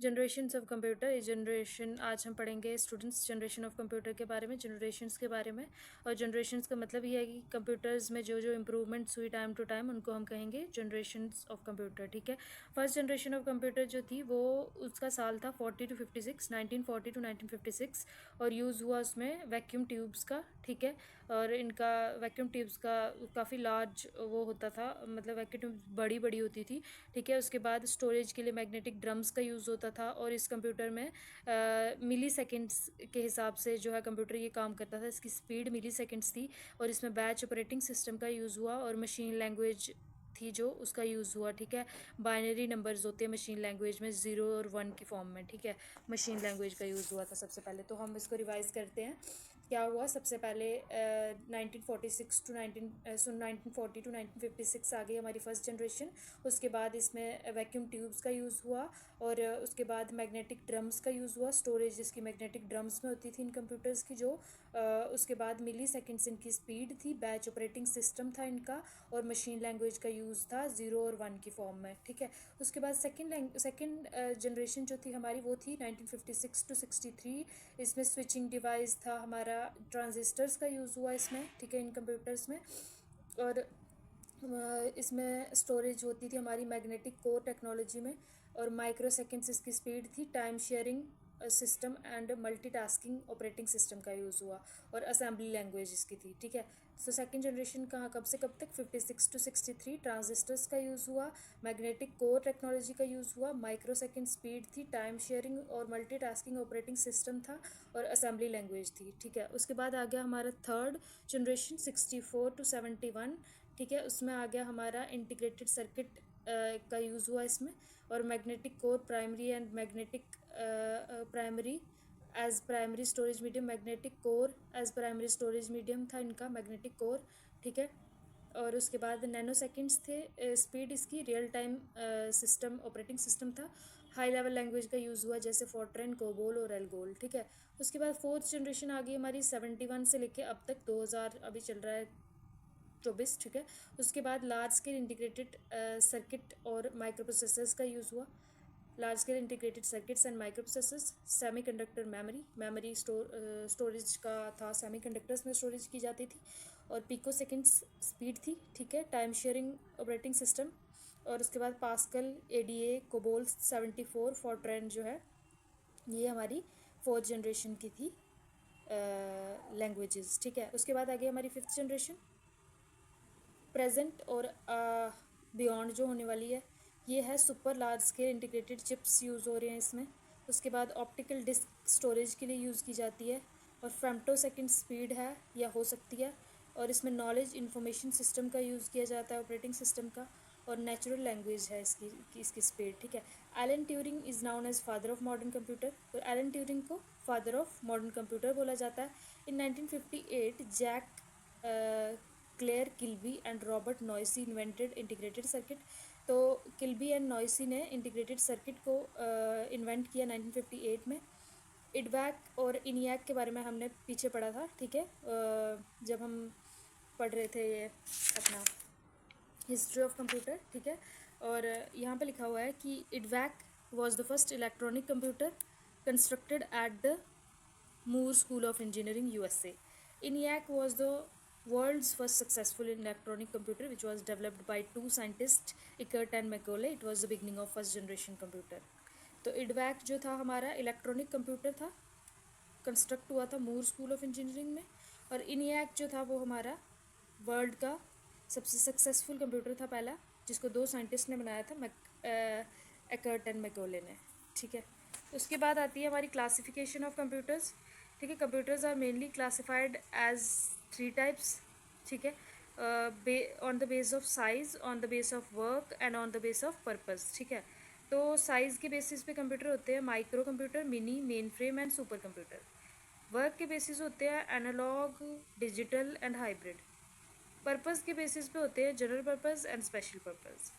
Generations of computer, ये generation आज हम पढ़ेंगे स्टूडेंट्स जनरेशन ऑफ कंप्यूटर के बारे में, जनरेशन्स के बारे में। और जनरेशन्स का मतलब ये है कि कंप्यूटर्स में जो जो इम्प्रूवमेंट्स हुई टाइम टू टाइम उनको हम कहेंगे जनरेशन्स ऑफ कंप्यूटर। ठीक है, फर्स्ट जनरेशन ऑफ कंप्यूटर जो थी वो उसका साल था 40 to 56, 1940 to 1956, और यूज़ हुआ उसमें वैक्यूम ट्यूब्स का। ठीक है, और इनका वैक्यूम ट्यूब्स का काफ़ी लार्ज वो होता था, मतलब वैक्यूम ट्यूब्स बड़ी बड़ी होती थी। ठीक है, उसके बाद स्टोरेज के लिए मैग्नेटिक ड्रम्स का यूज़ होता था, और इस कंप्यूटर में मिली सेकेंड्स के हिसाब से जो है कंप्यूटर ये काम करता था, इसकी स्पीड मिली सेकेंड्स थी। और इसमें बैच ऑपरेटिंग सिस्टम का यूज़ हुआ, और मशीन लैंग्वेज थी जो उसका यूज़ हुआ। ठीक है, बाइनरी नंबर्स होते हैं मशीन लैंग्वेज में 0 और 1 की फॉर्म में। ठीक है, मशीन लैंग्वेज का यूज़ हुआ था सबसे पहले। तो हम इसको रिवाइज़ करते हैं। क्या हुआ सबसे पहले, 1940 टू 1956 आ गई हमारी फर्स्ट जनरेशन। उसके बाद इसमें वैक्यूम ट्यूब्स का यूज़ हुआ, और उसके बाद मैग्नेटिक ड्रम्स का यूज़ हुआ, स्टोरेज जिसकी मैग्नेटिक ड्रम्स में होती थी इन कंप्यूटर्स की जो। उसके बाद मिली सेकेंड्स इनकी स्पीड थी, बैच ऑपरेटिंग सिस्टम था इनका, और मशीन लैंग्वेज का यूज़ था 0 और 1 की फॉर्म में। ठीक है, उसके बाद सेकेंड जनरेशन जो थी हमारी वो थी 1956 to 63। इसमें स्विचिंग डिवाइस था हमारा, ट्रांजिस्टर्स का यूज़ हुआ इसमें। ठीक है, इन कंप्यूटर्स में। और इसमें स्टोरेज होती थी हमारी मैग्नेटिक कोर टेक्नोलॉजी में, और माइक्रो सेकेंड्स इसकी स्पीड थी, time sharing system and multitasking operating system का यूज़ हुआ, और असेंबली लैंग्वेज इसकी थी। ठीक है, तो सेकंड जनरेशन कहाँ कब से कब तक, 56 to 63 ट्रांजिस्टर्स का यूज़ हुआ, मैग्नेटिक कोर टेक्नोलॉजी का यूज़ हुआ, माइक्रो सेकेंड स्पीड थी, टाइम शेयरिंग और मल्टीटास्किंग ऑपरेटिंग सिस्टम था, और असेंबली लैंग्वेज थी। ठीक है, उसके बाद आ गया हमारा थर्ड जनरेशन 64 to 71। ठीक है, उसमें आ गया हमारा इंटीग्रेटेड सर्किट का यूज़ हुआ इसमें, और magnetic core primary and magnetic primary as primary storage medium, magnetic core as primary storage medium था इनका मैग्नेटिक कोर। ठीक है, और उसके बाद नैनो सेकेंड्स थे स्पीड इसकी, real time system operating system था, हाई लेवल लैंग्वेज का यूज़ हुआ जैसे फोर्ट्रेन, कोबोल और एल्गोल। ठीक है, उसके बाद फोर्थ जनरेशन आ गई हमारी 71 से लेके अब तक 2000 अभी चल रहा है 24। ठीक है, उसके बाद लार्ज स्केल इंटीग्रेटेड सर्किट और माइक्रो प्रोसेसर्स का यूज़ हुआ, large scale integrated circuits and micro processors, semiconductor memory storage का था, सेमीकंडक्टर्स में स्टोरेज की जाती थी, और पिको सेकेंड्स स्पीड थी। ठीक है, टाइम शेयरिंग ऑपरेटिंग सिस्टम, और उसके बाद पास्कल, एडीए, कोबोल 74, फोर्ट्रेन जो है ये हमारी फोर्थ जनरेशन की थी लैंग्वेजेस। ठीक है, उसके बाद आ गई हमारी फिफ्थ जनरेशन, प्रेजेंट और बियॉन्ड जो होने वाली है, ये है super large scale integrated chips use हो रहे हैं इसमें। उसके बाद ऑप्टिकल डिस्क स्टोरेज के लिए यूज़ की जाती है, और फेम्टो सेकेंड स्पीड है या हो सकती है, और इसमें नॉलेज इंफॉर्मेशन सिस्टम का यूज़ किया जाता है, ऑपरेटिंग सिस्टम का, और नेचुरल लैंग्वेज है इसकी स्पीड। ठीक है, Alan Turing is known as father of modern computer, तो एलन ट्यूरिंग को फादर ऑफ मॉडर्न कंप्यूटर बोला जाता है। In 1958 Jack Clair Kilby and Robert Noyce invented integrated circuit. तो किल्बी एंड नॉइसी ने इंटीग्रेटेड सर्किट को इन्वेंट किया 1958 में। इडवैक और इनियाक के बारे में हमने पीछे पढ़ा था। ठीक है, जब हम पढ़ रहे थे ये अपना हिस्ट्री ऑफ कंप्यूटर। ठीक है, और यहाँ पे लिखा हुआ है कि इडवैक was the first electronic computer constructed at the Moore School of Engineering, USA. ENIAC was the world's first successful electronic computer, which was developed by two scientists, Eckert and Macaulay. It was the beginning of first generation computer. तो इडवैक जो था हमारा electronic computer था, construct हुआ था मूर school of engineering में, और इनियाक जो था वो हमारा वर्ल्ड का सबसे सक्सेसफुल कंप्यूटर था पहला, जिसको दो साइंटिस्ट ने बनाया था, एकर्ट एंड मैकॉले ने। ठीक है, उसके बाद आती है हमारी क्लासिफिकेशन ऑफ कंप्यूटर्स। ठीक है, computers are mainly classified as 3 types. ठीक है, on the base of size, on the base of work and on the base of purpose. ठीक है, तो साइज़ के बेसिस पे कंप्यूटर होते हैं micro computer, mini, main frame and super computer. Work के बेसिस होते हैं analog, digital and hybrid. Purpose के बेसिस पे होते हैं general purpose and special purpose.